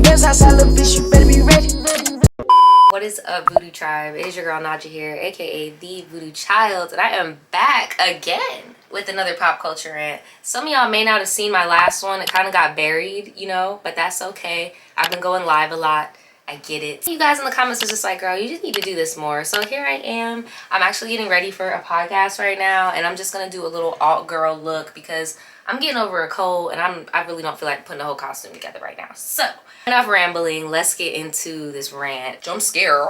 guest house, I love bitch, you better be ready. What is up, Voodoo Tribe? It is your girl Naja here, aka the Voodoo Child, and I am back again with another pop culture rant. Some of y'all may not have seen my last one. It kind of got buried, you know, but that's okay. I've been going live a lot. I get it. You guys in the comments was just like, girl, you just need to do this more. So here I am. I'm actually getting ready for a podcast right now, and I'm just gonna do a little alt girl look because I'm getting over a cold and I really don't feel like putting the whole costume together right now. So enough rambling, let's get into this rant. Jump scare.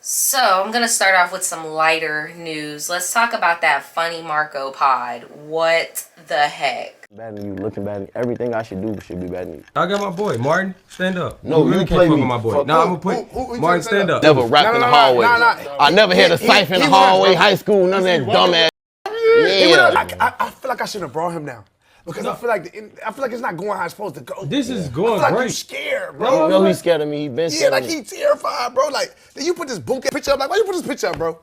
So I'm gonna start off with some lighter news. Let's talk about that Funny Marco pod. What the heck? Better than you, looking better. Everything I should do should be better than you. I got my boy, Martin. Stand up. No, you really play can't fuck me. with my boy. No, I'm gonna put Martin. Stand up. Never rapped in the hallway. I never had a cipher in the hallway, high school, none of that dumbass. Yeah. I feel like I shouldn't have brought him now. Because I feel like it's not going how it's supposed to go. This is going I feel like great. he's scared, bro. You know he's scared of me. He been scared of me. He terrified, bro. Like, then you put this book picture up. Like, why you put this picture up, bro?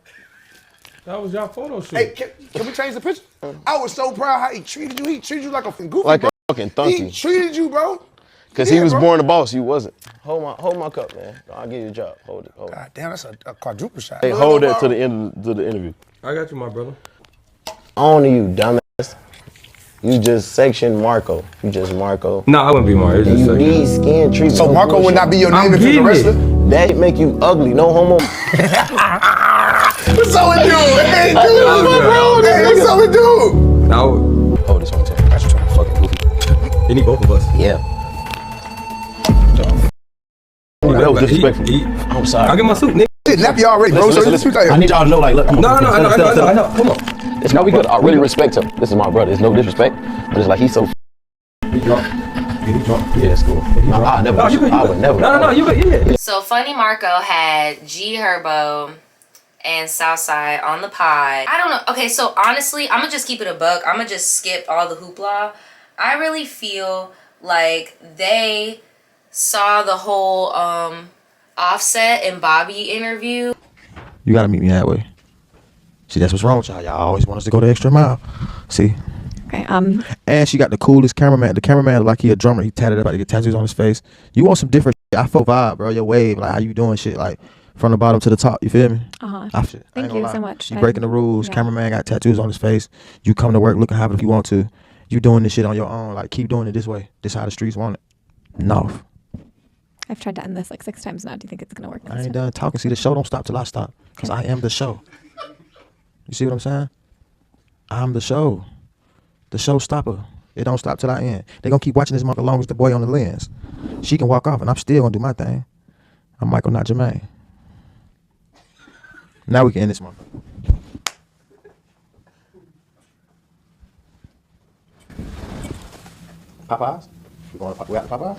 That was y'all photo shoot. Hey, can we change the picture? I was so proud how he treated you. He treated you like a fucking goofy, Like bro. a fucking donkey. He treated you, bro. Because he was born a boss, you wasn't. Hold my cup, man. I'll give you a job. Hold it. God damn, that's a quadruple shot. Hey, hold that to the end of the interview. I got you, my brother. On to you, dumbass. You just section Marco. You just Marco. No, I wouldn't be Marco. It's just You need skin treatment. So Marco would not be your name if he was a wrestler? That make you ugly. No homo. What's up with you? Hey, dude. Hey, what's up with you? No. Oh, this one too. Got you trying to fucking goofy. You need both of us. Yeah. That was disrespectful. I'm sorry. I'll get my suit, nigga. Shit, nap you already, bro. Listen. I need y'all to know, like, look. No. I know. Come on. It's no, we good. I really respect him. This is my brother. It's no disrespect, but it's like he's so. He drunk. Yeah, it's cool. I would never. No, you good. Yeah. So Funny Marco had G Herbo and Southside on the pod. I don't know. Okay, so honestly, I'm gonna just keep it a buck. I'm gonna just skip all the hoopla. I really feel like they saw the whole Offset and Bobby interview. You gotta meet me halfway. See, that's what's wrong with y'all. Y'all always want us to go the extra mile. See? Okay, And she got the coolest cameraman. The cameraman like he a drummer. He tatted up, like he get tattoos on his face. You want some different shit. I feel vibe, bro. Your wave, like how you doing shit, like from the bottom to the top. You feel me? Thank you so much. You breaking the rules. Yeah. Cameraman got tattoos on his face. You come to work looking happy if you want to. You doing this shit on your own. Like keep doing it this way. This how the streets want it. No. I've tried to end this like 6 times now. Do you think it's gonna work? I ain't done talking. See, the show don't stop till I stop. Because I am the show. You see what I'm saying? I'm the show. The show stopper. It don't stop till I end. They gonna keep watching this mother as long as the boy on the lens. She can walk off and I'm still gonna do my thing. I'm Michael, not Jermaine. Now we can end this month. Popeyes? We got Popeyes?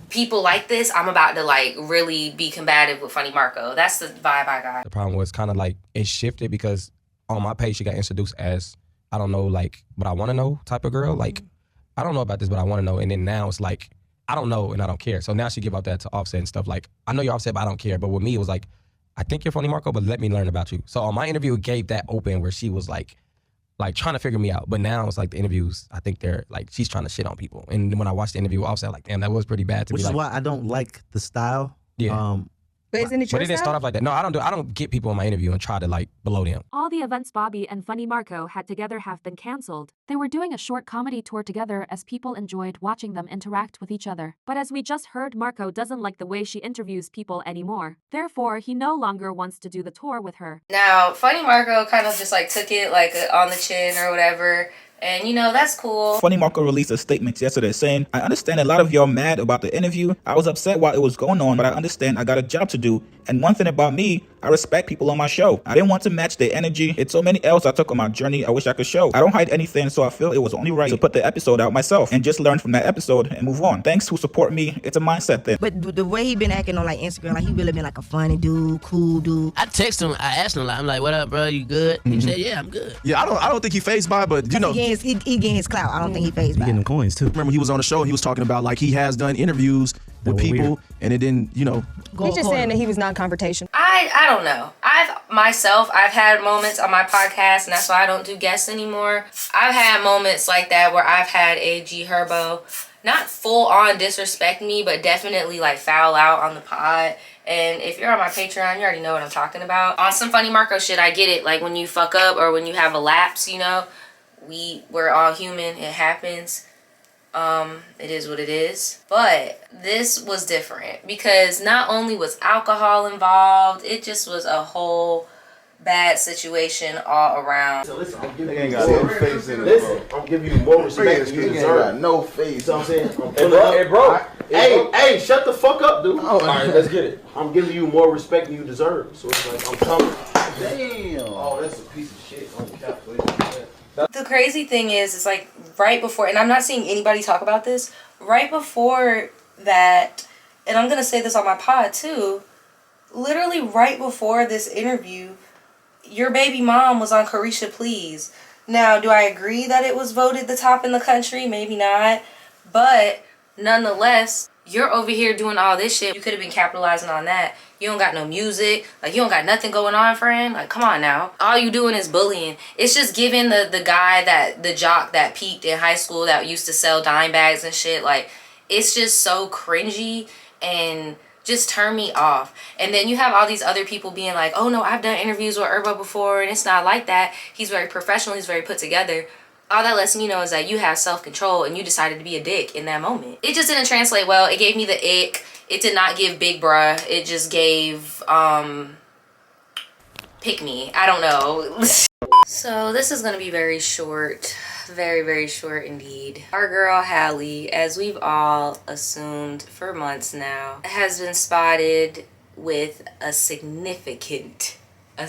People like this, I'm about to like really be combative with Funny Marco. That's the vibe I got. The problem was kind of like it shifted because on my page she got introduced as I don't know like what I want to know type of girl. Like I don't know about this, but I want to know. And then now it's like I don't know and I don't care. So now she give out that to Offset and stuff. Like I know you're Offset, but I don't care. But with me, it was like I think you're Funny Marco, but let me learn about you. So on my interview, it gave that open where she was like trying to figure me out. But now it's like the interviews, I think they're like, she's trying to shit on people. And when I watched the interview, I was like, damn, that was pretty bad to Which be is like. why I don't like the style. Yeah. But isn't it But it didn't start off like that. No, I don't get people in my interview and try to like below them. All the events Bobby and Funny Marco had together have been canceled. They were doing a short comedy tour together as people enjoyed watching them interact with each other. But as we just heard, Marco doesn't like the way she interviews people anymore. Therefore, he no longer wants to do the tour with her. Now, Funny Marco kind of just like took it like on the chin or whatever. And, you know, that's cool. Funny Marco released a statement yesterday saying, I understand a lot of y'all mad about the interview. I was upset while it was going on, but I understand I got a job to do. And one thing about me, I respect people on my show. I didn't want to match their energy. It's so many L's I took on my journey I wish I could show. I don't hide anything, so I feel it was only right to put the episode out myself and just learn from that episode and move on. Thanks who support me. It's a mindset thing. But the way he been acting on like Instagram, like he really been like a funny dude, cool dude. I text him, I asked him, like, I'm like, what up, bro? You good? He said, yeah, I'm good. Yeah, I don't think he phased by, but you know. He getting his clout. I don't think he phased by. Getting them coins too. Remember he was on the show and he was talking about like he has done interviews with people and it didn't, you know. He's just saying that he was non-confrontational. I don't know. I've had moments on my podcast, and that's why I don't do guests anymore. I've had moments like that where I've had a G Herbo not full on disrespect me, but definitely like foul out on the pod. And if you're on my Patreon, you already know what I'm talking about. On some funny Marco shit, I get it. Like when you fuck up or when you have a lapse, you know, we're all human. It happens. It is what it is. But this was different because not only was alcohol involved, it just was a whole bad situation all around. So listen, I'm giving you more face in this. Listen, I'm giving you more respect than you deserve. No face. You know what I'm saying? Hey, bro. Hey, shut the fuck up, dude. All right, let's get it. I'm giving you more respect than you deserve. So it's like, I'm coming. Damn. Oh, that's a piece of shit. The crazy thing is, it's like right before, and I'm not seeing anybody talk about this, right before that, and I'm going to say this on my pod too, literally right before this interview, your baby mom was on Carisha Please. Now, do I agree that it was voted the top in the country? Maybe not. But nonetheless, you're over here doing all this shit. You could have been capitalizing on that. You don't got no music. Like, you don't got nothing going on, friend. Like, come on now. All you doing is bullying. It's just giving the guy the jock that peaked in high school that used to sell dime bags and shit. Like, it's just so cringy and just turn me off. And then you have all these other people being like, oh no, I've done interviews with Erba before and it's not like that. He's very professional, he's very put together. All that lets me know is that you have self-control and you decided to be a dick in that moment. It just didn't translate well. It gave me the ick. It did not give big bruh. It just gave pick me. I don't know. So this is gonna be very short. Very, very short indeed. Our girl Halle, as we've all assumed for months now, has been spotted with a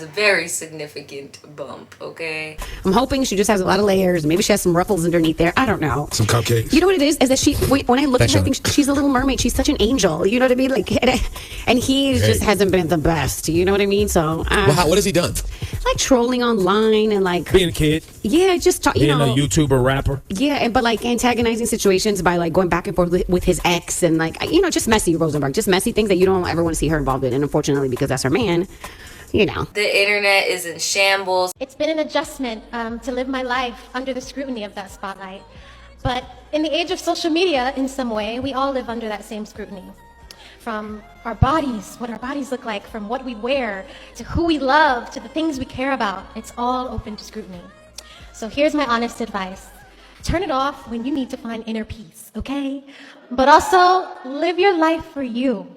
very significant bump, okay? I'm hoping she just has a lot of layers. Maybe she has some ruffles underneath there. I don't know. Some cupcakes. You know what it is? Is that when I look at her, I think she's a little mermaid. She's such an angel. You know what I mean? Like, and he just hasn't been the best. You know what I mean? So, what has he done? Like trolling online and like being a kid. Yeah, just being a YouTuber rapper. Yeah, but like antagonizing situations by like going back and forth with his ex and like, you know, just messy Rosenberg, just messy things that you don't ever want to see her involved in. And unfortunately, because that's her man, you know. The internet is in shambles. It's been an adjustment to live my life under the scrutiny of that spotlight. But in the age of social media, in some way, we all live under that same scrutiny. From our bodies, what our bodies look like, from what we wear, to who we love, to the things we care about. It's all open to scrutiny. So here's my honest advice. Turn it off when you need to find inner peace, okay? But also, live your life for you.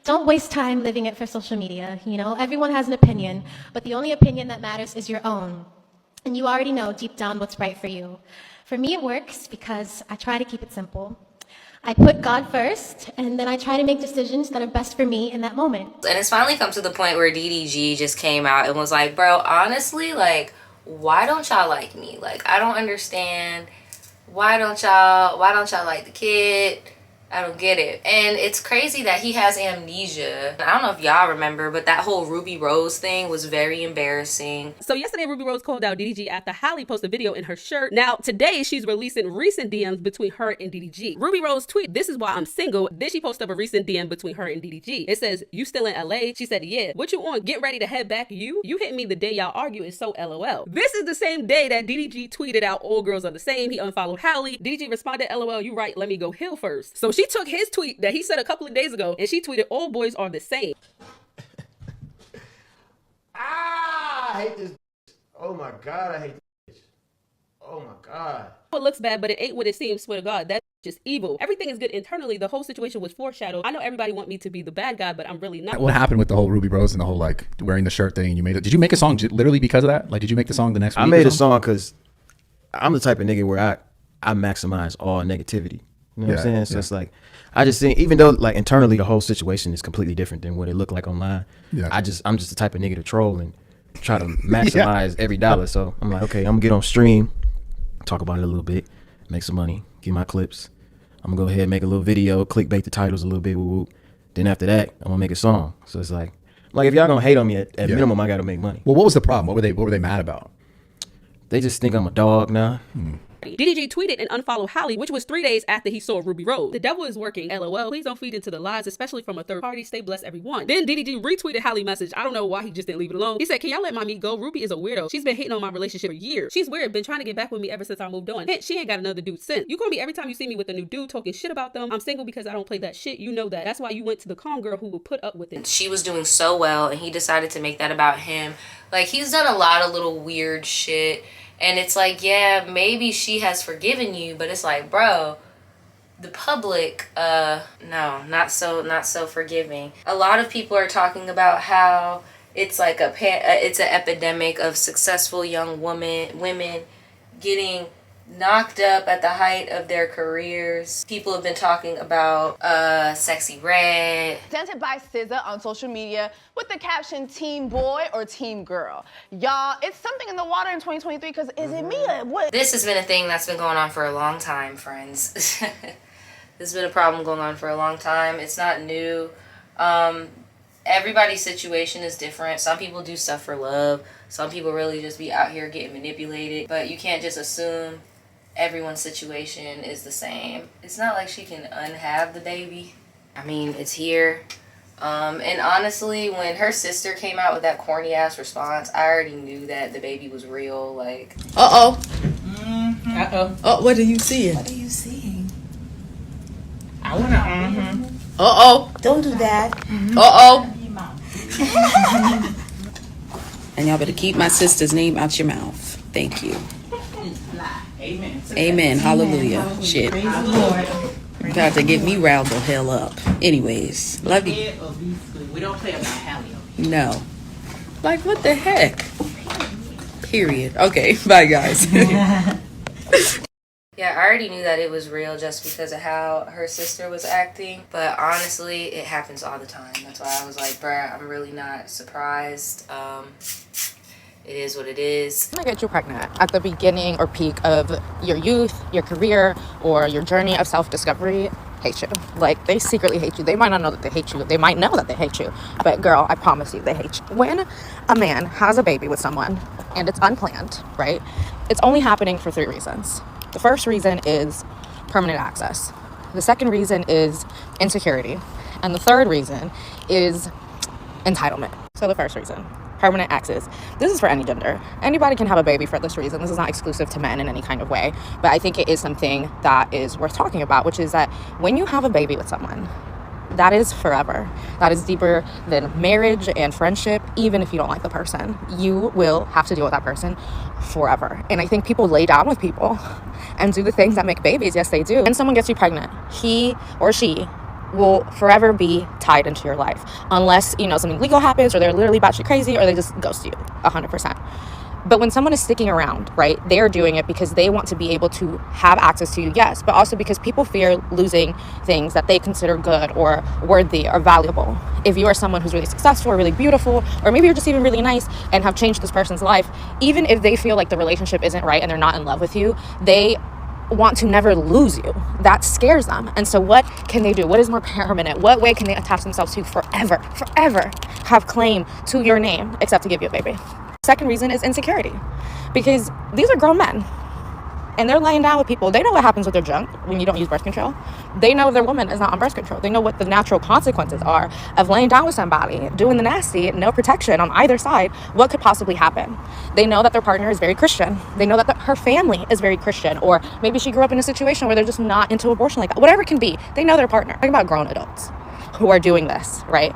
Don't waste time living it for social media. You know, everyone has an opinion, but the only opinion that matters is your own. And you already know deep down what's right for you. For me, it works because I try to keep it simple. I put God first, and then I try to make decisions that are best for me in that moment. And it's finally come to the point where DDG just came out and was like, bro, honestly, like, why don't y'all like me? Like, I don't understand. Why don't y'all like the kid? I don't get it. And it's crazy that he has amnesia. I don't know if y'all remember, but that whole Ruby Rose thing was very embarrassing. So yesterday, Ruby Rose called out DDG after Halle posted a video in her shirt. Now, today, she's releasing recent DMs between her and DDG. Ruby Rose tweet, "This is why I'm single." Then she posted up a recent DM between her and DDG. It says, "You still in LA?" She said, "Yeah." "What you on? Get ready to head back." You hit me the day y'all argue is so LOL. This is the same day that DDG tweeted out all girls are the same. He unfollowed Halle. DDG responded, "LOL, you right. Let me go heal first." So she took his tweet that he said a couple of days ago and she tweeted, "All boys are the same." I hate this. Oh my God, I hate this. Oh my God. It looks bad, but it ain't what it seems. Swear to God, that's just evil. Everything is good internally. The whole situation was foreshadowed. I know everybody want me to be the bad guy, but I'm really not. What happened with the whole Ruby Rose and the whole like wearing the shirt thing? You made it. Did you make a song literally because of that? Like, did you make the song the next week? I made a song because I'm the type of nigga where I maximize all negativity. You know what I'm saying? So it's like, I just think, even though like internally the whole situation is completely different than what it looked like online, I'm just the type of nigga to troll and try to maximize every dollar. So I'm like, okay, I'm gonna get on stream, talk about it a little bit, make some money, get my clips. I'm gonna go ahead and make a little video, clickbait the titles a little bit, woo-woo. Then after that, I'm gonna make a song. So it's like if y'all gonna hate on me at minimum, I gotta make money. Well, what was the problem? What were they mad about? They just think I'm a dog now. DDG tweeted and unfollowed Halle, which was 3 days after he saw Ruby Rose. The devil is working. LOL. Please don't feed into the lies, especially from a third party. Stay blessed, everyone. Then DDG retweeted Halle's message. I don't know why he just didn't leave it alone. He said, can y'all let mommy go? Ruby is a weirdo. She's been hating on my relationship for years. She's weird. Been trying to get back with me ever since I moved on. Hint, she ain't got another dude since. You call me every time you see me with a new dude talking shit about them. I'm single because I don't play that shit. You know that. That's why you went to the calm girl who will put up with it. She was doing so well and he decided to make that about him. Like, he's done a lot of little weird shit. And it's like, yeah, maybe she has forgiven you, but it's like, bro, the public, no, not so forgiving. A lot of people are talking about how it's like it's an epidemic of successful young women getting knocked up at the height of their careers. People have been talking about Sexy Red. Presented by SZA on social media with the caption Team Boy or Team Girl. Y'all, it's something in the water in 2023 because is it me or what? This has been a thing that's been going on for a long time, friends. This has been a problem going on for a long time. It's not new. Everybody's situation is different. Some people do stuff for love. Some people really just be out here getting manipulated. But you can't just assume everyone's situation is the same. It's not like she can unhave the baby. I mean, it's here. And honestly, when her sister came out with that corny ass response, I already knew that the baby was real. Like, Uh-oh. Mm-hmm. Uh-oh. Oh, what are you seeing? What are you seeing? I wanna, Uh-oh. Don't do that. Uh-oh. And y'all better keep my sister's name out your mouth. Thank you. Amen. Amen. Hallelujah. Shit. Praise the Lord. Got to get me riled the hell up. Anyways, love you. We don't play about Halle. No. Like, what the heck? Period. Okay, bye, guys. yeah, I already knew that it was real just because of how her sister was acting. But honestly, it happens all the time. That's why I was like, bruh, I'm really not surprised. It is what it is. When they get you pregnant at the beginning or peak of your youth, your career, or your journey of self-discovery, hate you. Like, they secretly hate you. They might not know that they hate you. They might know that they hate you. But girl, I promise you, they hate you. When a man has a baby with someone and it's unplanned, right? It's only happening for 3 reasons. The first reason is permanent access. The second reason is insecurity. And the third reason is entitlement. So the first reason, permanent access. This is for any gender. Anybody can have a baby for this reason. This is not exclusive to men in any kind of way. But I think it is something that is worth talking about, which is that when you have a baby with someone, that is forever. That is deeper than marriage and friendship. Even if you don't like the person, you will have to deal with that person forever. And I think people lay down with people and do the things that make babies. Yes, they do. When someone gets you pregnant, he or she will forever be tied into your life unless, you know, something legal happens or they're literally batshit crazy or they just ghost you 100%. But when someone is sticking around, right, they're doing it because they want to be able to have access to you, yes, but also because people fear losing things that they consider good or worthy or valuable. If you are someone who's really successful or really beautiful, or maybe you're just even really nice and have changed this person's life, even if they feel like the relationship isn't right and they're not in love with you, they want to never lose you. That scares them. And so what can they do? What is more permanent? What way can they attach themselves to forever have claim to your name except to give you a baby? Second reason is insecurity, because these are grown men and they're laying down with people. They know what happens with their junk when you don't use birth control. They know their woman is not on birth control. They know what the natural consequences are of laying down with somebody, doing the nasty, no protection on either side. What could possibly happen? They know that their partner is very Christian. They know that her family is very Christian, or maybe she grew up in a situation where they're just not into abortion like that. Whatever it can be, they know their partner. Think about grown adults who are doing this, right?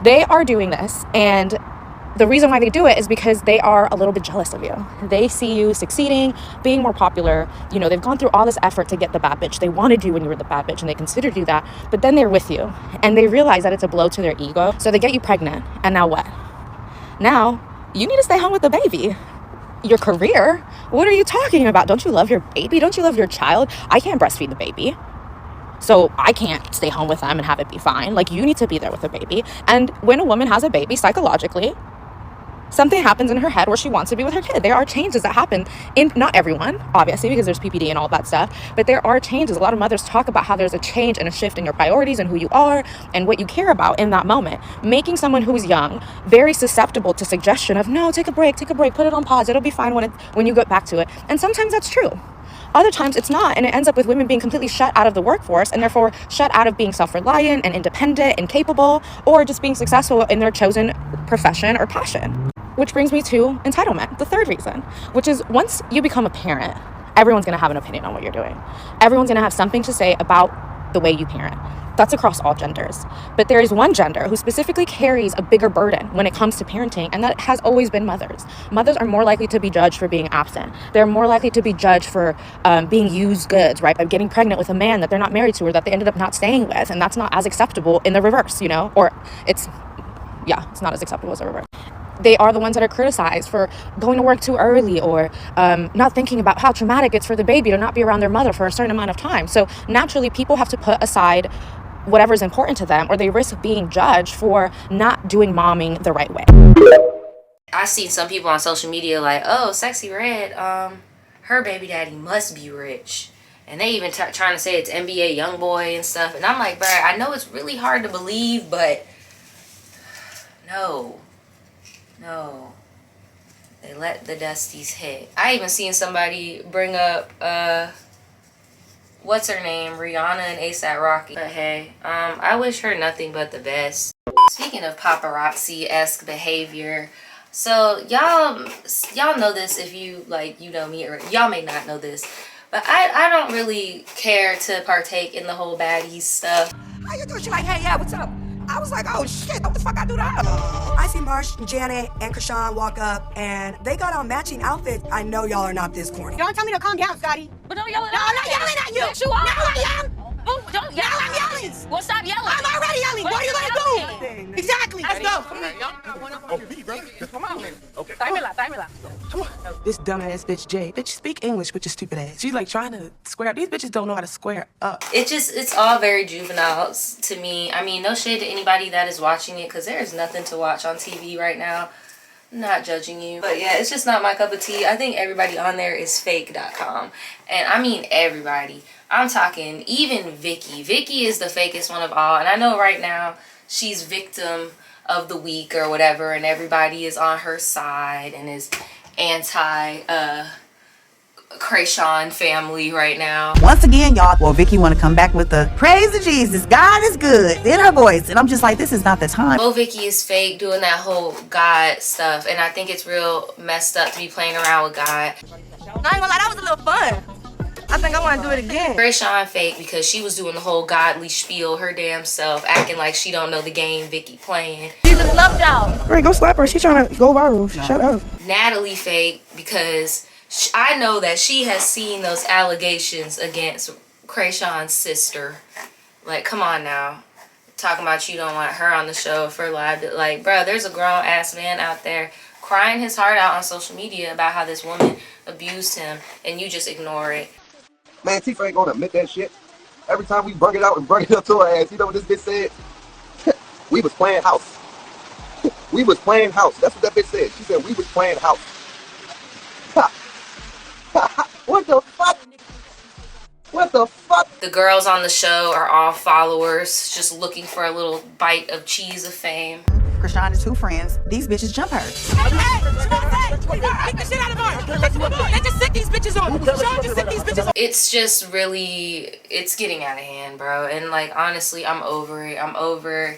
They are doing this, and the reason why they do it is because they are a little bit jealous of you. They see you succeeding, being more popular. You know, they've gone through all this effort to get the bad bitch. They wanted you when you were the bad bitch and they considered you that, but then they're with you and they realize that it's a blow to their ego. So they get you pregnant, and now what? Now you need to stay home with the baby. Your career? What are you talking about? Don't you love your baby? Don't you love your child? I can't breastfeed the baby, so I can't stay home with them and have it be fine. Like, you need to be there with the baby. And when a woman has a baby, psychologically, something happens in her head where she wants to be with her kid. There are changes that happen in, not everyone, obviously, because there's PPD and all that stuff, but there are changes. A lot of mothers talk about how there's a change and a shift in your priorities and who you are and what you care about in that moment, making someone who's young very susceptible to suggestion of, no, take a break, put it on pause, it'll be fine when you get back to it. And sometimes that's true. Other times it's not, and it ends up with women being completely shut out of the workforce and therefore shut out of being self-reliant and independent and capable, or just being successful in their chosen profession or passion. Which brings me to entitlement, the third reason, which is once you become a parent, everyone's going to have an opinion on what you're doing. Everyone's going to have something to say about the way you parent. That's across all genders. But there is one gender who specifically carries a bigger burden when it comes to parenting, and that has always been mothers. Mothers are more likely to be judged for being absent. They're more likely to be judged for being used goods, right? By getting pregnant with a man that they're not married to or that they ended up not staying with, and that's not as acceptable in the reverse, you know? Or it's not as acceptable as the reverse. They are the ones that are criticized for going to work too early or not thinking about how traumatic it's for the baby to not be around their mother for a certain amount of time. So naturally, people have to put aside whatever is important to them, or they risk being judged for not doing momming the right way. I seen some people on social media like, oh, Sexy Red, her baby daddy must be rich. And they even trying to say it's NBA Youngboy and stuff. And I'm like, bruh, I know it's really hard to believe, but no. They let the Dusties hit. I even seen somebody bring up, what's her name? Rihanna and A$AP Rocky. But hey, I wish her nothing but the best. Speaking of paparazzi-esque behavior, so y'all know this if you know me, or y'all may not know this, but I don't really care to partake in the whole baddies stuff. How you doing? She like, hey, yeah, what's up? I was like, oh shit, what the fuck I do that? I see Marsh, Janet, and Krishan walk up, and they got on matching outfits. I know y'all are not this corny. Y'all tell me to calm down, Scotty. But don't yell at No, I'm not yelling at you. Yes, you are. No, I am. Oh, don't yell. Now I'm yelling. Well, stop yelling. I'm already yelling. What are you gonna do? Exactly. Let's go. Come on, man. Okay. Tráemela. Come on. This dumbass bitch Jay. Bitch, speak English with your stupid ass. She's like trying to square up. These bitches don't know how to square up. It's all very juvenile to me. I mean, no shade to anybody that is watching it, because there's nothing to watch on TV right now. I'm not judging you. But yeah, it's just not my cup of tea. I think everybody on there is fake.com. And I mean everybody. I'm talking even Vicky. Vicky is the fakest one of all. And I know right now she's victim of the week or whatever, and everybody is on her side and is anti Krayshawn family right now. Once again, y'all, well, Vicky want to come back with the praise to Jesus, God is good, in her voice. And I'm just like, this is not the time. Well, Vicky is fake doing that whole God stuff. And I think it's real messed up to be playing around with God. I ain't gonna lie, that was a little fun. I think I want to do it again. Krayshawn fake because she was doing the whole godly spiel her damn self, acting like she don't know the game Vicky playing. Jesus loved y'all. Right, go slap her. She's trying to go viral. Shut up. Natalie fake because I know that she has seen those allegations against Krayshawn's sister. Like, come on now. Talking about you don't want her on the show for live. Like, bro, there's a grown ass man out there crying his heart out on social media about how this woman abused him, and you just ignore it. Man, Tifa ain't gonna admit that shit. Every time we bring it out and bring it up to her ass, you know what this bitch said? We was playing house. We was playing house. That's what that bitch said. She said we was playing house. What the fuck? What the fuck? The girls on the show are all followers, just looking for a little bite of cheese of fame. Krishan and two friends, these bitches jump her. It's just really, it's getting out of hand, bro. And like, honestly, I'm over it. I'm over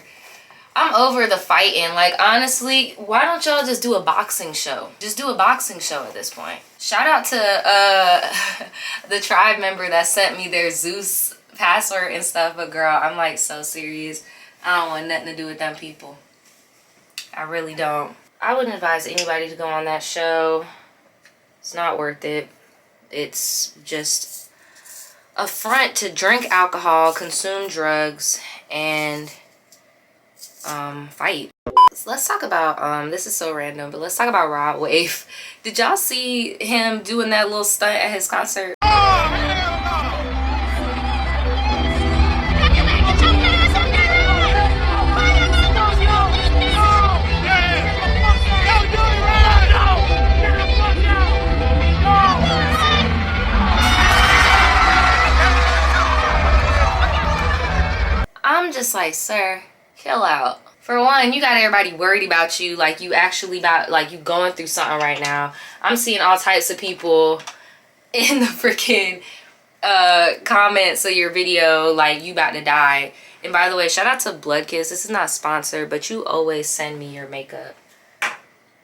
the fighting. Like, honestly, why don't y'all just do a boxing show? Just do a boxing show at this point. Shout out to the tribe member that sent me their Zeus password and stuff. But girl, I'm like so serious. I don't want nothing to do with them people. I really don't. I wouldn't advise anybody to go on that show. It's not worth it. It's just a front to drink alcohol, consume drugs, and fight. Let's talk about this is so random, but let's talk about Rod Wave. Did y'all see him doing that little stunt at his concert? I'm just like, sir, chill out. For one, you got everybody worried about you, like you actually you going through something right now. I'm seeing all types of people in the freaking comments of your video like you about to die. And by the way, shout out to Blood Kiss. This is not sponsored, but you always send me your makeup.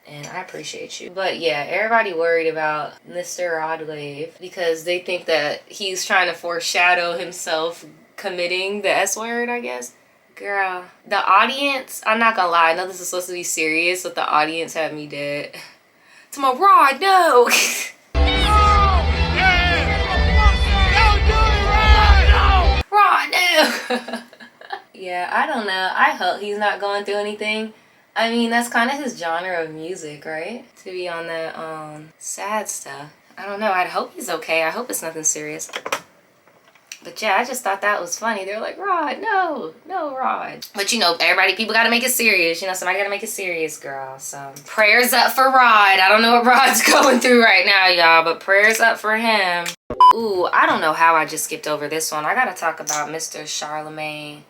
And I appreciate you. But yeah, everybody worried about Mr. Rod Wave because they think that he's trying to foreshadow himself committing the S word, I guess. Girl, the audience, I'm not gonna lie, I know this is supposed to be serious, but the audience had me dead. To my Rod, no! Rod, no! Yeah, I don't know. I hope he's not going through anything. I mean, that's kind of his genre of music, right? To be on that sad stuff. I don't know. I hope he's okay. I hope it's nothing serious. But yeah, I just thought that was funny. They were like, Rod, no, Rod. But you know, people gotta make it serious. You know, somebody gotta make it serious, girl. So prayers up for Rod. I don't know what Rod's going through right now, y'all, but prayers up for him. Ooh, I don't know how I just skipped over this one. I gotta talk about Mr. Charlemagne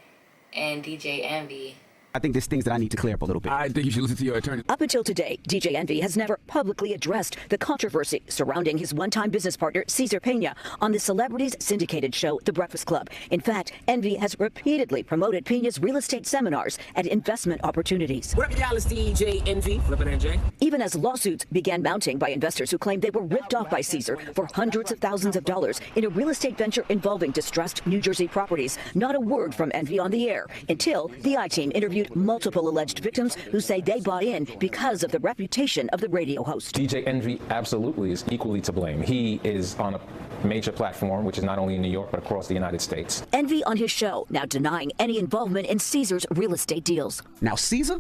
and DJ Envy. I think there's things that I need to clear up a little bit. I think you should listen to your attorney. Up until today, DJ Envy has never publicly addressed the controversy surrounding his one-time business partner, Cesar Pena, on the celebrities syndicated show, The Breakfast Club. In fact, Envy has repeatedly promoted Pena's real estate seminars and investment opportunities. What up, y'all? It's DJ Envy, Flippin' NJ. Even as lawsuits began mounting by investors who claimed they were ripped off by Cesar for hundreds of thousands of dollars in a real estate venture involving distressed New Jersey properties, not a word from Envy on the air until the I-Team interviewed multiple alleged victims who say they bought in because of the reputation of the radio host. DJ Envy absolutely is equally to blame. He is on a major platform, which is not only in New York, but across the United States. Envy on his show now denying any involvement in Cesar's real estate deals. Now, Cesar,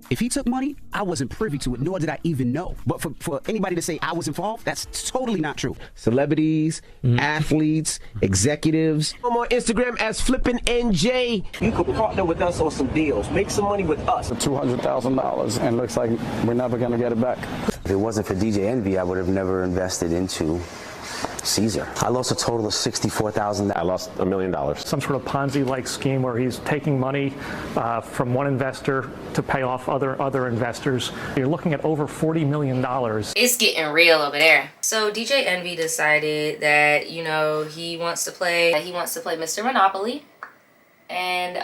if he took money, I wasn't privy to it, nor did I even know. But for anybody to say I was involved, that's totally not true. Celebrities, athletes, executives. I'm on Instagram as Flippin' NJ. You could partner with us on some deals. Make some money with us. $200,000, and looks like we're never going to get it back. If it wasn't for DJ Envy, I would have never invested into Cesar. I lost a total of $64,000. I lost $1 million. Some sort of Ponzi-like scheme where he's taking money from one investor to pay off other investors. You're looking at over $40 million. It's getting real over there. So DJ Envy decided that, you know, he wants to play Mr. Monopoly. And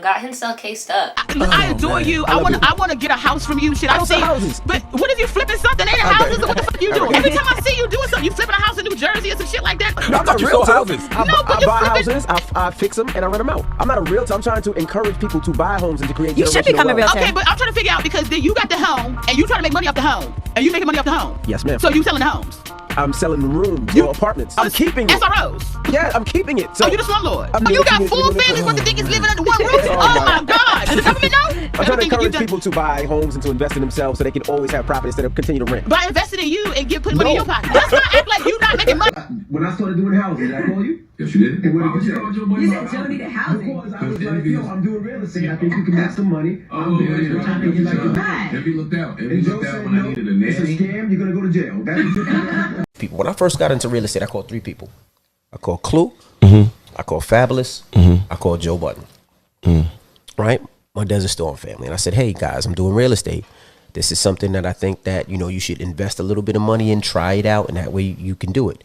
got himself cased up. I adore you. I want to get a house from you. Shit, I see. Houses. But what if you flipping something? Ain't it houses? Or what the fuck you doing? Every time I see you doing something, you flipping a house in New Jersey or some shit like that. No, I'm not a realtor. I buy flipping... houses, I fix them, and I rent them out. I'm not a realtor. I'm trying to encourage people to buy homes and to create. You should become a realtor. Okay, Okay, but I'm trying to figure out because then you got the home and you trying to make money off the home and you making money off the home. Yes, ma'am. So you selling the homes? I'm selling the rooms or apartments. I'm keeping it. SROs. Yeah, I'm keeping it. So you the slumlord. You got 4 families what the thing is living under one roof. Oh my God. The government know? I'm trying to encourage people to buy homes and to invest in themselves so they can always have profit instead of continue to rent. By investing in you and putting money in your pocket. Let's not act like you not making money. When I started doing housing, did I call you? Yes, you did. And what did you say? You said Joe needed housing. Because I was like, yo, I'm doing real estate. I think you can make some money. I'm doing it. I think you like it. Every looked out. Every looked out when I needed a nanny. It's a scam. You're going to go to jail. That's people. When I first got into real estate, I called 3 people. I called Clue. I called Fabulous. I called Joe Budden. Right? My Desert Storm family. And I said, hey guys, I'm doing real estate. This is something that I think that, you know, you should invest a little bit of money in, try it out, and that way you can do it.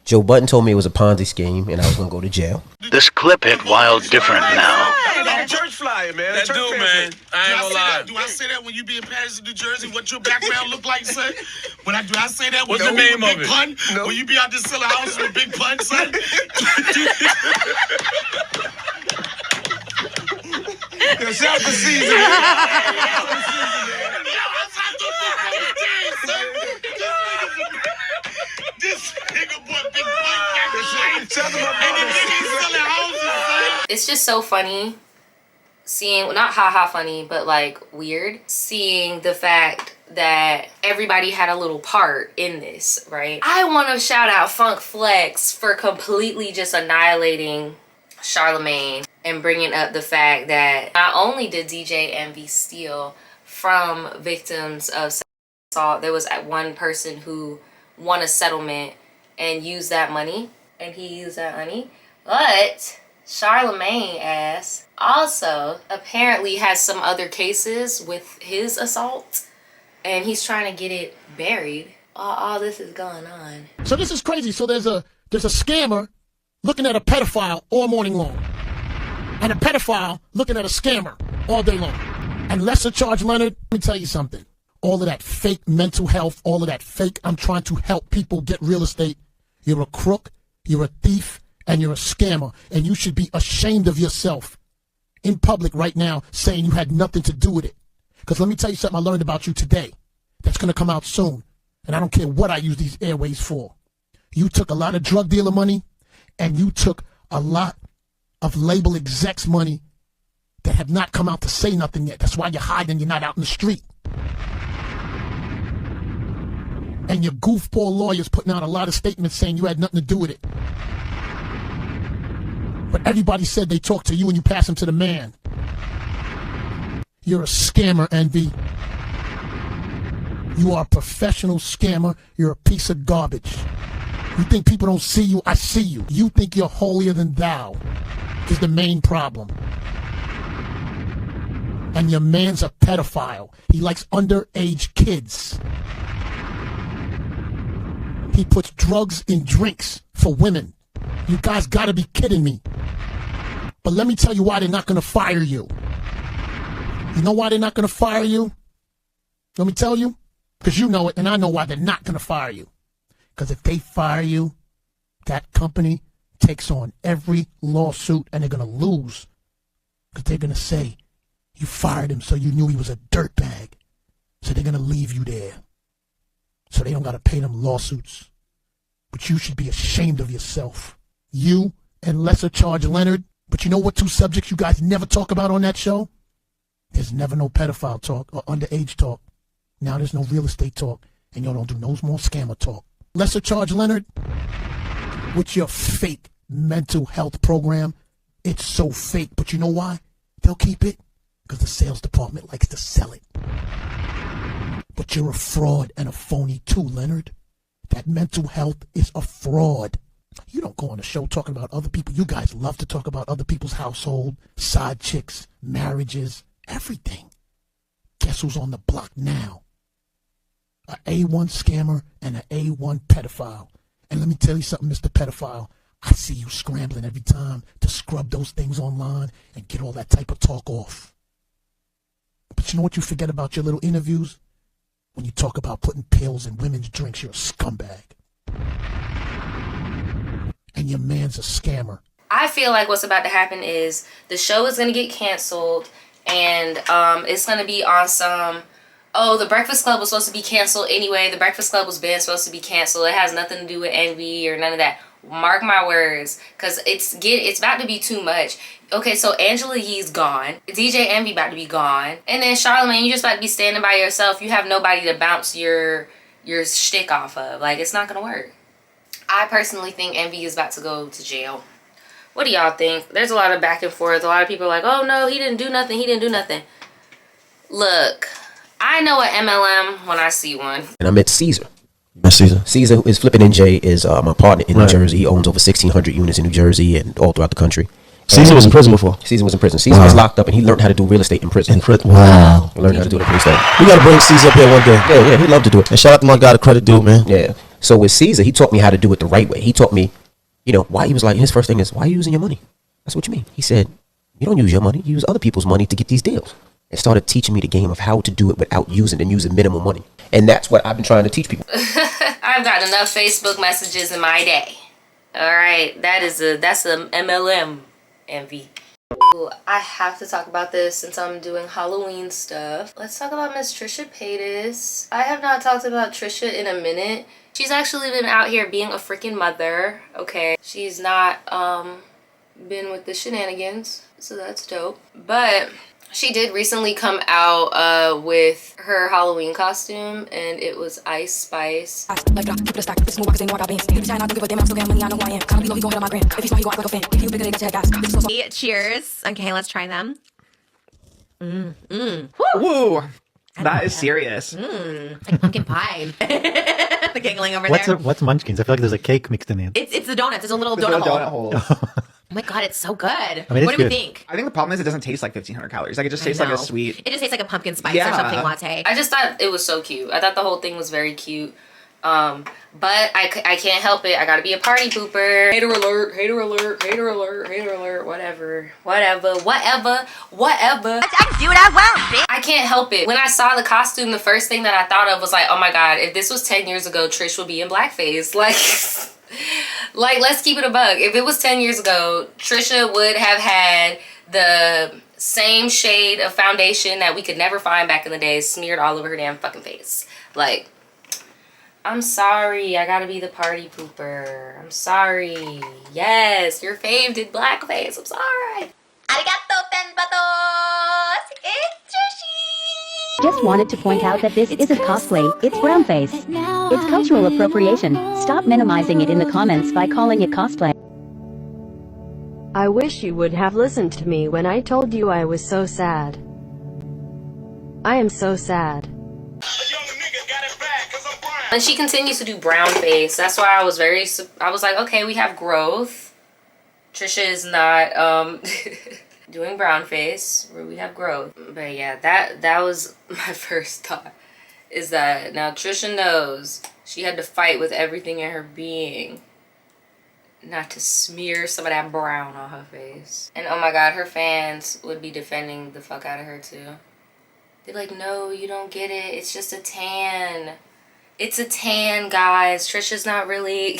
Joe Budden told me it was a Ponzi scheme and I was going to go to jail. This clip hit wild different now. That church flyer, man. That dude, man. I ain't gonna lie. Do I say that when you be in Patterson, New Jersey? What your background look like, son? Do I say that? What's the name of it? Pun? No. When you be out there selling houses with Big Pun, son? Shout to Caesar. This nigga boy Big Pun got the and the nigga selling houses, son. It's just so funny seeing, well, not haha funny, but like weird, seeing the fact that everybody had a little part in this, right? I want to shout out Funk Flex for completely just annihilating Charlemagne and bringing up the fact that not only did DJ Envy steal from victims of sexual assault, there was one person who won a settlement and used that money, and he used that money, but Charlemagne ass also apparently has some other cases with his assault and he's trying to get it buried all this is going on. So this is crazy. So there's a scammer looking at a pedophile all morning long, and a pedophile looking at a scammer all day long. And lesser charge Leonard, let me tell you something. All of that fake mental health, all of that fake, I'm trying to help people get real estate. You're a crook, you're a thief, and you're a scammer. And you should be ashamed of yourself in public right now saying you had nothing to do with it. Because let me tell you something I learned about you today that's going to come out soon. And I don't care what I use these airways for. You took a lot of drug dealer money, and you took a lot of label execs money that have not come out to say nothing yet. That's why you're hiding, you're not out in the street. And your goofball lawyers putting out a lot of statements saying you had nothing to do with it. But everybody said they talked to you and you passed them to the man. You're a scammer, Envy. You are a professional scammer. You're a piece of garbage. You think people don't see you? I see you. You think you're holier than thou is the main problem. And your man's a pedophile. He likes underage kids. He puts drugs in drinks for women. You guys gotta be kidding me. But let me tell you why they're not gonna fire you. You know why they're not gonna fire you? Let me tell you. Because you know it, and I know why they're not gonna fire you. Because if they fire you, that company takes on every lawsuit and they're gonna lose. Because they're gonna say, you fired him so you knew he was a dirtbag. So they're gonna leave you there. So they don't gotta pay them lawsuits. But you should be ashamed of yourself. You and lesser charge Leonard. But you know what two subjects you guys never talk about on that show? There's never no pedophile talk or underage talk. Now there's no real estate talk. And y'all don't do no more scammer talk. Lesser charge Leonard, with your fake mental health program, it's so fake. But you know why? They'll keep it. Because the sales department likes to sell it. But you're a fraud and a phony too, Leonard. That mental health is a fraud. You don't go on a show talking about other people. You guys love to talk about other people's household, side chicks, marriages, everything. Guess who's on the block now? A A1 scammer and an A1 pedophile. And let me tell you something, Mr. Pedophile. I see you scrambling every time to scrub those things online and get all that type of talk off. But you know what you forget about your little interviews? When you talk about putting pills in women's drinks, you're a scumbag. And your man's a scammer. I feel like what's about to happen is the show is going to get canceled, and it's going to be on some, oh, the Breakfast Club was supposed to be canceled anyway. The Breakfast Club was been supposed to be canceled. It has nothing to do with Envy or none of that. Mark my words, because it's about to be too much. Okay, so Angela Yee's gone. DJ Envy about to be gone. And then Charlamagne, you just about to be standing by yourself. You have nobody to bounce your shtick off of. Like, it's not going to work. I personally think Envy is about to go to jail. What do y'all think? There's a lot of back and forth. A lot of people are like, oh no, he didn't do nothing. He didn't do nothing. Look, I know an MLM when I see one. And I met Caesar. That's Caesar. Caesar is Flippin' NJ is my partner in New Jersey. He owns over 1,600 units in New Jersey and all throughout the country. Caesar was in prison before. Caesar was in prison. Caesar was locked up and he learned how to do real estate in prison. Wow. He learned how to do the real estate. We got to bring Caesar up here one day. Yeah, he'd love to do it. And shout out to my guy, the credit dude, man. Yeah. So with Caesar, he taught me how to do it the right way. He taught me, why he was like, his first thing is, why are you using your money? That's what you mean. He said, you don't use your money. You use other people's money to get these deals. And started teaching me the game of how to do it without using minimal money. And that's what I've been trying to teach people. I've got enough Facebook messages in my day. All right, that's a MLM Envy. Ooh, I have to talk about this since I'm doing Halloween stuff. Let's talk about Miss Trisha Paytas. I have not talked about Trisha in a minute. She's actually been out here being a freaking mother, okay? She's not been with the shenanigans, so that's dope. But she did recently come out with her Halloween costume, and it was Ice Spice. Cheers. Okay, let's try them. Woo! That is serious. Like pumpkin pie. The giggling over there. What's Munchkins? I feel like there's a cake mixed in it. It's the donuts. There's a little There's donut little hole. donut holes. Oh my god, it's so good. I mean, what do we think? I think the problem is it doesn't taste like 1,500 calories. Like it just tastes like a sweet. It just tastes like a pumpkin spice Yeah. or something latte. I just thought it was so cute. I thought the whole thing was very cute. But I can't help it. I gotta be a party pooper. Hater alert, hater alert, hater alert, hater alert, whatever. I can do what I want, bitch. I can't help it. When I saw the costume, the first thing that I thought of was like, oh my God, if this was 10 years ago, Trish would be in blackface. Like, let's keep it a bug. If it was 10 years ago, Trisha would have had the same shade of foundation that we could never find back in the day smeared all over her damn fucking face. Like, I'm sorry, I gotta be the party pooper. I'm sorry. Yes, your fave did blackface. I'm sorry. Arigato, penbatos. It's Trishy. Just wanted to point out that this isn't cosplay, it's brownface. It's cultural appropriation. Stop minimizing it in the comments by calling it cosplay. I wish you would have listened to me when I told you I was so sad. I am so sad. And she continues to do brown face. That's why I was like, okay, we have growth. Trisha is not doing brown face, where we have growth. But yeah, that was my first thought, is that now Trisha knows she had to fight with everything in her being not to smear some of that brown on her face. And oh my God, her fans would be defending the fuck out of her too. They're like, no, you don't get it. It's just a tan. It's a tan, guys. Trisha's not really...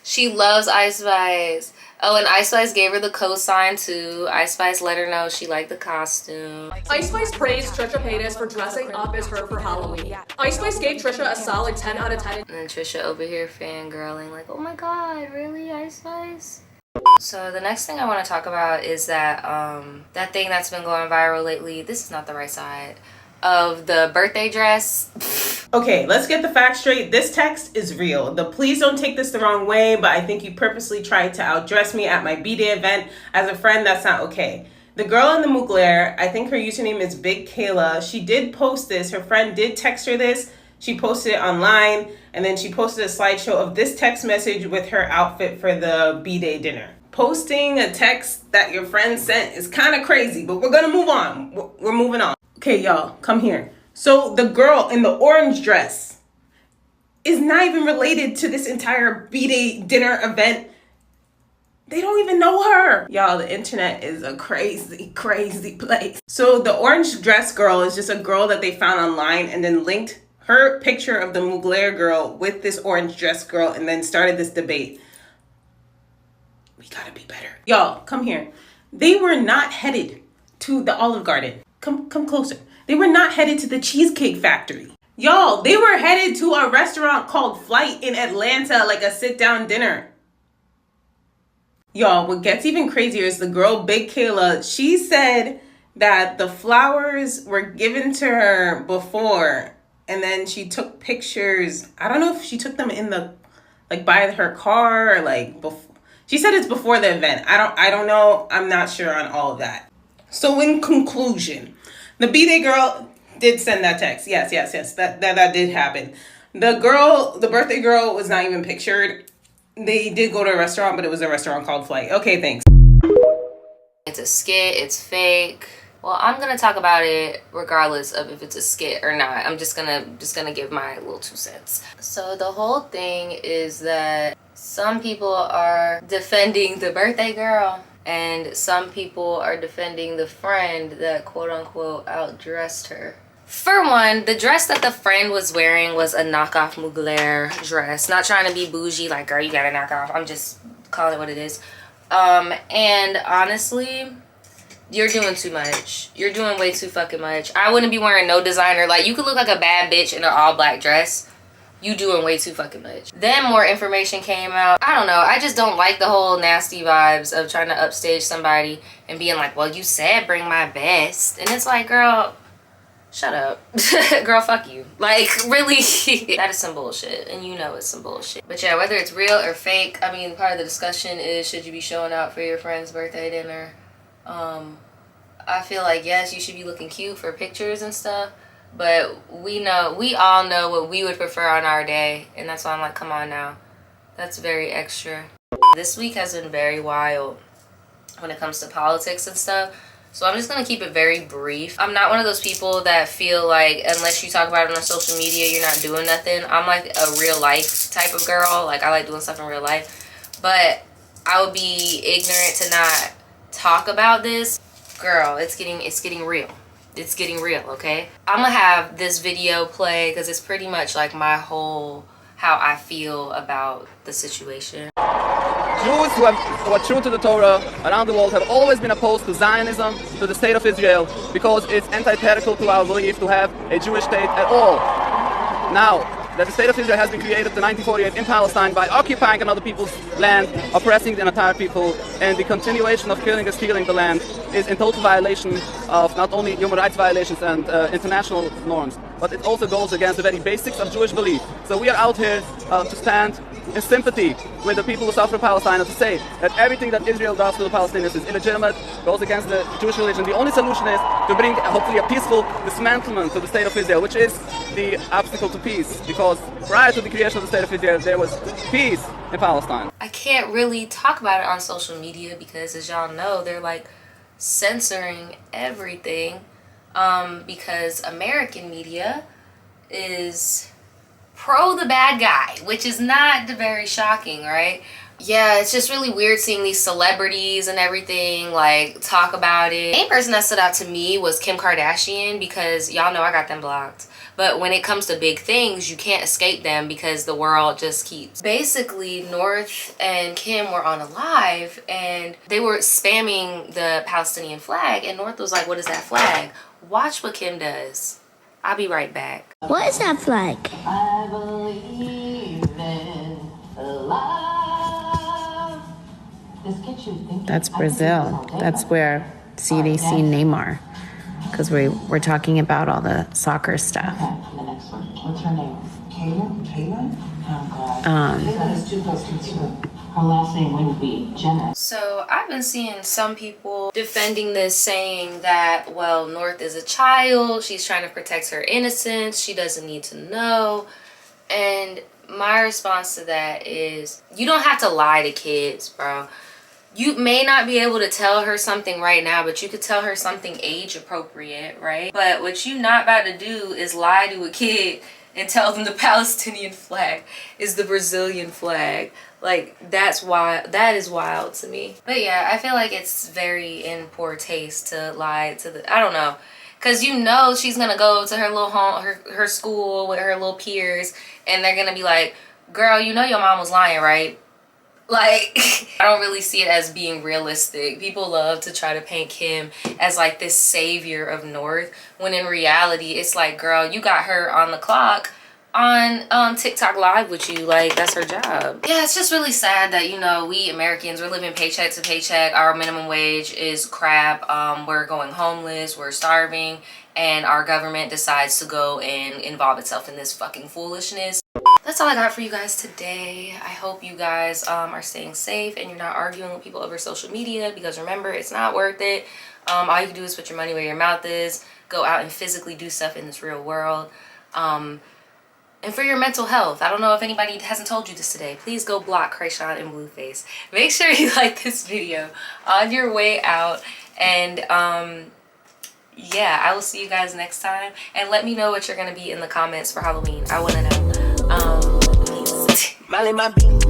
She loves Ice Spice. Oh, and Ice Spice gave her the cosign too. Ice Spice let her know she liked the costume. Ice Spice praised Trisha Paytas for dressing up as her for Halloween. Ice Spice gave Trisha a solid 10 out of 10. And then Trisha over here fangirling like, oh my God, really, Ice Spice? So the next thing I want to talk about is that that thing that's been going viral lately. This is not the right side. Of the birthday dress. Okay, let's get the facts straight. This text is real. Please don't take this the wrong way, but I think you purposely tried to outdress me at my B-Day event. As a friend, that's not okay. The girl in the Mugler, I think her username is Big Kayla. She did post this. Her friend did text her this. She posted it online, and then she posted a slideshow of this text message with her outfit for the B-Day dinner. Posting a text that your friend sent is kind of crazy, but we're gonna move on. We're moving on. Okay, y'all, come here. So the girl in the orange dress is not even related to this entire B-Day dinner event. They don't even know her. Y'all, the internet is a crazy, crazy place. So the orange dress girl is just a girl that they found online and then linked her picture of the Mugler girl with this orange dress girl and then started this debate. We gotta be better. Y'all, come here. They were not headed to the Olive Garden. Come closer. They were not headed to the Cheesecake Factory. Y'all, they were headed to a restaurant called Flight in Atlanta, like a sit-down dinner. Y'all, what gets even crazier is the girl, Big Kayla. She said that the flowers were given to her before, and then she took pictures. I don't know if she took them in the, like, by her car or like before. She said it's before the event. I don't know. I'm not sure on all of that. So in conclusion, the B-Day girl did send that text. Yes. That did happen. The birthday girl was not even pictured. They did go to a restaurant, but it was a restaurant called Flight. Okay, thanks. It's a skit, it's fake. Well, I'm gonna talk about it regardless of if it's a skit or not. I'm just gonna give my little 2 cents. So the whole thing is that some people are defending the birthday girl, and some people are defending the friend that quote-unquote outdressed her. For one, the dress that the friend was wearing was a knockoff Mugler dress. Not trying to be bougie, like, girl, you gotta knock off. I'm just calling it what it is. And honestly, you're doing too much. You're doing way too fucking much. I wouldn't be wearing no designer. Like, you could look like a bad bitch in an all-black dress. You doing way too fucking much. Then more information came out. I don't know. I just don't like the whole nasty vibes of trying to upstage somebody and being like, well, you said bring my best. And it's like, girl, shut up. Girl, fuck you. Like, really? That is some bullshit. And you know it's some bullshit. But yeah, whether it's real or fake, I mean, part of the discussion is, should you be showing out for your friend's birthday dinner? I feel like, yes, you should be looking cute for pictures and stuff. But we all know what we would prefer on our day. And that's why I'm like, come on now. That's very extra. This week has been very wild when it comes to politics and stuff. So I'm just gonna keep it very brief. I'm not one of those people that feel like unless you talk about it on social media, you're not doing nothing. I'm like a real life type of girl. Like I like doing stuff in real life. But I would be ignorant to not talk about this. Girl, it's getting real. It's getting real, okay? I'm gonna have this video play because it's pretty much like my whole how I feel about the situation. Jews who are true to the Torah around the world have always been opposed to Zionism, to the state of Israel, because it's antithetical to our belief to have a Jewish state at all. Now, that the state of Israel has been created in 1948 in Palestine by occupying another people's land, oppressing the entire people, and the continuation of killing and stealing the land is in total violation of not only human rights violations and international norms, but it also goes against the very basics of Jewish belief. So we are out here to stand in sympathy with the people who suffer in Palestine and to say that everything that Israel does to the Palestinians is illegitimate, goes against the Jewish religion. The only solution is to bring hopefully a peaceful dismantlement to the state of Israel, which is the obstacle to peace, because prior to the creation of the state of Israel there was peace in Palestine. I can't really talk about it on social media because, as y'all know, they're like censoring everything because American media is pro the bad guy, which is not very shocking, right? Yeah, it's just really weird seeing these celebrities and everything like talk about it. The main person that stood out to me was Kim Kardashian because y'all know I got them blocked. But when it comes to big things, you can't escape them because the world just keeps. Basically, North and Kim were on a live and they were spamming the Palestinian flag and North was like, what is that flag? Watch what Kim does. I'll be right back. What is that flag? I believe in love. This gets you thinking. That's Brazil. That's where CDC Neymar. Because we're talking about all the soccer stuff. Okay, the next one. What's her name? Kayla? Oh, God. Kayla is too close to her. Her last name wouldn't be Jenner. So I've been seeing some people defending this, saying that, well, North is a child. She's trying to protect her innocence. She doesn't need to know. And my response to that is, you don't have to lie to kids, bro. You may not be able to tell her something right now, but you could tell her something age appropriate, right? But what you not about to do is lie to a kid and tell them the Palestinian flag is the Brazilian flag. Like, that's why that is wild to me. But yeah, I feel like it's very in poor taste to lie to the, I don't know. Cause you know she's gonna go to her little home, her school with her little peers, and they're gonna be like, girl, you know your mom was lying, right? Like, I don't really see it as being realistic. People love to try to paint Kim as like this savior of North, when in reality, it's like, girl, you got her on the clock on TikTok live with you. Like, that's her job. Yeah, it's just really sad that, you know, we Americans, we're living paycheck to paycheck. Our minimum wage is crap. We're going homeless, we're starving, and our government decides to go and involve itself in this fucking foolishness. That's all I got for you guys today. I hope you guys are staying safe and you're not arguing with people over social media, because remember, it's not worth it. All you can do is put your money where your mouth is. Go out and physically do stuff in this real world. And for your mental health, I don't know if anybody hasn't told you this today, please go block Krayshawn and Blueface. Make sure you like this video on your way out. And yeah, I will see you guys next time. And let me know what you're going to be in the comments for Halloween. I want to know. Peace. Molly my beans.